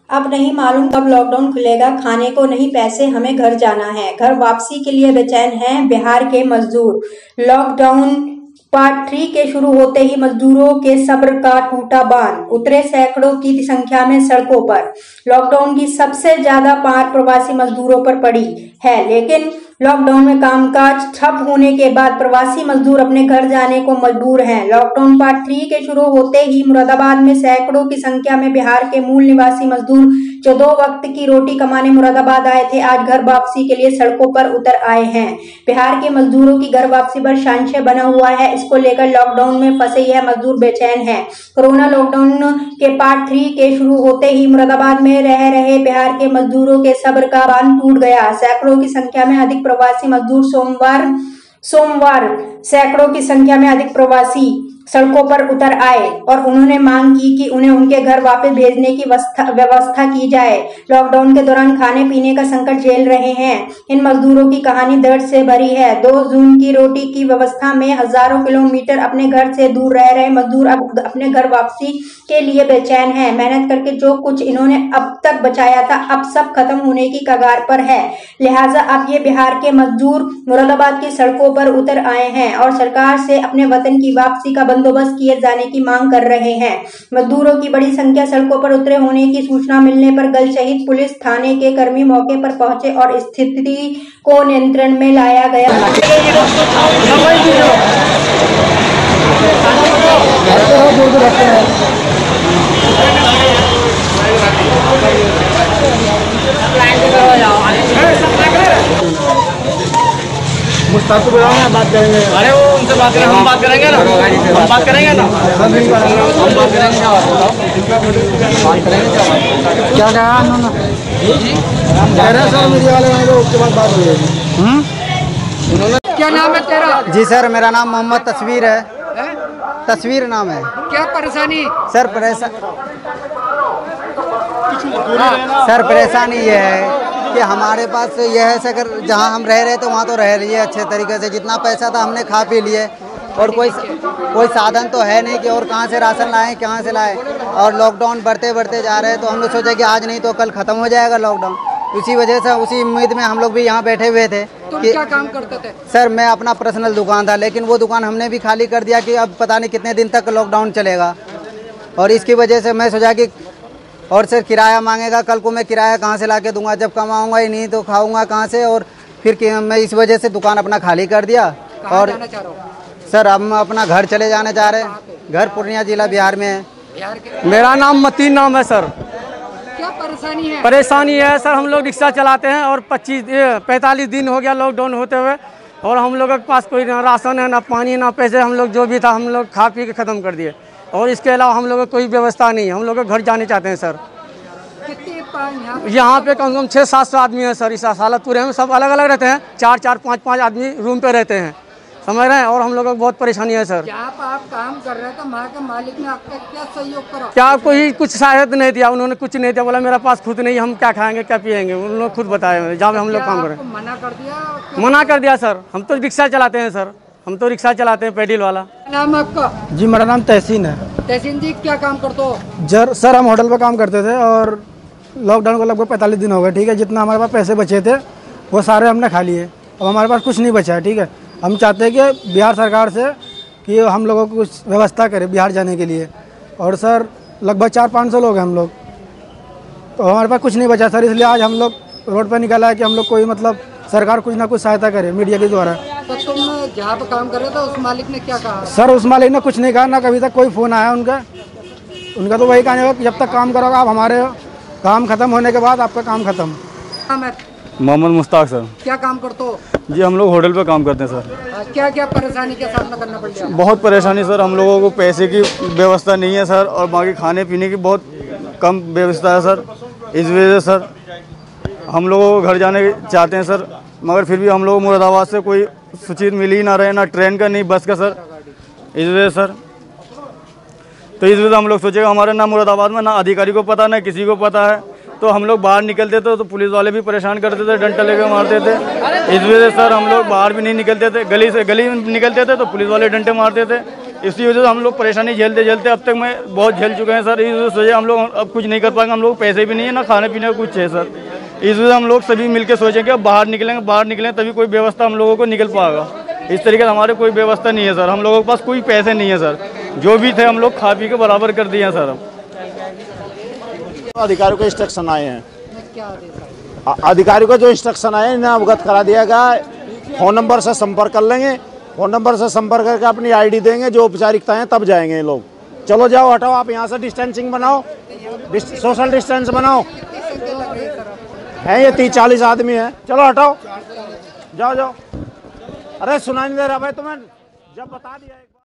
अब नहीं मालूम कब लॉकडाउन खुलेगा, खाने को नहीं पैसे, हमें घर जाना है। घर वापसी के लिए बेचैन हैं बिहार के मजदूर। लॉकडाउन पार्ट 3 के शुरू होते ही मजदूरों के सब्र का टूटा बांध, उतरे सैकड़ों की संख्या में सड़कों पर। लॉकडाउन की सबसे ज्यादा मार प्रवासी मजदूरों पर पड़ी है, लेकिन लॉकडाउन में कामकाज ठप होने के बाद प्रवासी मजदूर अपने घर जाने को मजबूर हैं। लॉकडाउन पार्ट 3 के शुरू होते ही मुरादाबाद में सैकड़ों की संख्या में बिहार के मूल निवासी मजदूर जो 2 वक्त की रोटी कमाने मुरादाबाद आए थे, आज घर वापसी के लिए सड़कों पर उतर आए हैं। बिहार के मजदूरों की घर वापसी पर संशय बना हुआ है। इसको लेकर लॉकडाउन में फंसे यह मजदूर बेचैन हैं। कोरोना लॉकडाउन के पार्ट 3 के शुरू होते ही मुरादाबाद में रह रहे बिहार के मजदूरों के सब्र का बांध टूट गया। सैकड़ों की संख्या में अधिक प्रवासी मजदूर सोमवार सैकड़ों की संख्या में अधिक प्रवासी सड़कों पर उतर आए और उन्होंने मांग की कि उन्हें उनके घर वापस भेजने की व्यवस्था की जाए। लॉकडाउन के दौरान खाने पीने का संकट झेल रहे हैं। इन मजदूरों की कहानी दर्द से भरी है। 2 जून की रोटी की व्यवस्था में हजारों किलोमीटर अपने घर से दूर रह रहे मजदूर अब अपने घर वापसी के लिए बेचैन हैं। मेहनत करके जो कुछ इन्होंने अब तक बचाया था, अब सब खत्म होने की कगार पर है। लिहाजा अब ये बिहार के मजदूर मुरादाबाद की सड़कों पर उतर आए हैं और सरकार से अपने वतन की वापसी का बंदोबस्त किए जाने की मांग कर रहे हैं। मजदूरों की बड़ी संख्या सड़कों पर उतरे होने की सूचना मिलने पर गल शहीद पुलिस थाने के कर्मी मौके पर पहुंचे और स्थिति को नियंत्रण में लाया गया। मुस्ताक को बुलाओ ना, बात करेंगे। अरे वो उनसे बात करेंगे, हम बात करेंगे ना, हम बात करेंगे ना, हम बात करेंगे। क्या कहा उन्होंने? कह रहे सर मीडिया वाले आएंगे, उसके बाद बात होगी। क्या नाम है तेरा? जी सर, मेरा नाम मोहम्मद तस्वीर है। तस्वीर नाम है। क्या परेशानी? सर परेशानी ये है कि हमारे पास यह है सर, जहाँ हम रह रहे थे वहाँ तो रह रही है अच्छे तरीके से। जितना पैसा था हमने खा पी लिए और कोई साधन तो है नहीं कि और कहाँ से राशन लाएं, कहाँ से लाएं। और लॉकडाउन बढ़ते बढ़ते जा रहे हैं, तो हम लोग सोचे कि आज नहीं तो कल ख़त्म हो जाएगा लॉकडाउन। उसी वजह से उसी उम्मीद में हम लोग भी यहाँ बैठे हुए थे। तुम क्या काम करते थे? सर मैं अपना पर्सनल दुकान था, लेकिन वो दुकान हमने भी खाली कर दिया कि अब पता नहीं कितने दिन तक लॉकडाउन चलेगा। और इसकी वजह से मैं सोचा कि और सर किराया मांगेगा, कल को मैं किराया कहाँ से ला के दूंगा? जब कमाऊंगा ही नहीं तो खाऊंगा कहाँ से? और फिर मैं इस वजह से दुकान अपना खाली कर दिया। और सर हम अपना घर चले जाने चाह रहे हैं। घर पूर्णिया जिला बिहार में है। मेरा नाम मतीन नाम है सर। क्या परेशानी है? परेशानी है सर, हम लोग रिक्शा चलाते हैं और 45 दिन हो गया लॉकडाउन होते हुए, और हम लोगों के पास कोई ना राशन है, ना पानी, ना पैसे। हम लोग जो भी था हम लोग खा पी के ख़त्म कर दिए, और इसके अलावा हम लोगों को कोई व्यवस्था नहीं है। हम लोग घर जाने चाहते हैं सर। कितने यहाँ पे कम से कम 600-700 आदमी हैं सर। इस हालतपुर में सब अलग अलग रहते हैं, 4-4, 5-5 आदमी रूम पे रहते हैं, समझ रहे हैं। और हम लोगों को बहुत परेशानी है सर। जहाँ पर आप काम कर रहे थे वहाँ के मालिक ने आपका क्या सहयोग करा? क्या कोई कुछ सहायता नहीं दिया, उन्होंने कुछ नहीं दिया। बोला मेरा पास खुद नहीं, हम क्या खाएंगे क्या पिएंगे? उन लोग खुद बताए जहाँ हम लोग काम करें। मना कर दिया? मना कर दिया सर। हम तो रिक्शा चलाते हैं सर, हम तो रिक्शा चलाते हैं पेडल वाला। नाम आपका? जी मेरा नाम तहसीन है। तहसीन जी, क्या काम करते हो? सर हम होटल पर काम करते थे और लॉकडाउन को लगभग 45 दिन हो गए, ठीक है। जितना हमारे पास पैसे बचे थे वो सारे हमने खा लिए। अब हमारे पास कुछ नहीं बचा है, ठीक है। हम चाहते हैं कि बिहार सरकार से कि हम लोगों को कुछ व्यवस्था करे बिहार जाने के लिए। और सर लगभग 400-500 लोग हैं हम लोग, तो हमारे पास कुछ नहीं बचा सर। इसलिए आज हम लोग रोड पर निकला है कि हम लोग कोई मतलब सरकार कुछ ना कुछ सहायता करे मीडिया के द्वारा। तो तुम जहाँ पर काम कर रहे थे उस मालिक ने क्या कहा? सर उस मालिक ने कुछ नहीं कहा, ना कभी तक कोई फ़ोन आया उनका तो वही कहने का कि जब तक काम करोगे आप, हमारे काम खत्म होने के बाद आपका काम खत्म। मोहम्मद मुस्ताक सर। क्या काम करते हो? जी हम लोग होटल पे काम करते हैं सर। क्या क्या परेशानी का सामना करना पड़ रहा है? बहुत परेशानी सर, हम लोगों को पैसे की व्यवस्था नहीं है सर, और बाकी खाने पीने की बहुत कम व्यवस्था है सर। इस वजह से सर हम लोगों को घर जाने चाहते हैं सर, मगर फिर भी हम लोग मुरादाबाद से कोई सूचित मिल ही ना रहे, ना ट्रेन का नहीं बस का सर। इस वजह सर तो इस वजह से हम लोग सोचेगा हमारे ना मुरादाबाद में ना अधिकारी को पता ना किसी को पता है, तो हम लोग बाहर निकलते थे तो पुलिस वाले भी परेशान करते थे, डंडा लेकर मारते थे। इस वजह से सर हम लोग बाहर भी नहीं निकलते थे, गली में निकलते थे तो पुलिस वाले डंडे मारते थे। इसी वजह से हम लोग परेशानी झेलते झेलते अब तक मैं बहुत झेल चुके हैं सर। इस वजह हम लोग अब कुछ नहीं कर पाएंगे। हम लोग पैसे भी नहीं है, ना खाने पीने का कुछ है सर। इस वजह से हम लोग सभी मिलकर सोचेंगे अब बाहर निकलेंगे तभी कोई व्यवस्था हम लोगों को निकल पाएगा। इस तरीके से हमारे कोई व्यवस्था नहीं है सर। हम लोगों के पास कोई पैसे नहीं है सर। जो भी थे हम लोग खा पी के बराबर कर दिए हैं सर। अधिकारियों को इंस्ट्रक्शन आए हैं, अधिकारी को जो इंस्ट्रक्शन आए हैं इन्हें अवगत करा दिया गया। फ़ोन नंबर से संपर्क कर लेंगे, फ़ोन नंबर से संपर्क करके अपनी आईडी देंगे, जो औपचारिकता है तब जाएंगे ये लोग। चलो जाओ, हटाओ, आप यहाँ से डिस्टेंसिंग बनाओ, सोशल डिस्टेंस बनाओ। हैं ये 30-40 आदमी हैं, चलो हटाओ, जाओ जाओ। अरे सुनाई नहीं दे रहा भाई तुम्हें, जब बता दिया।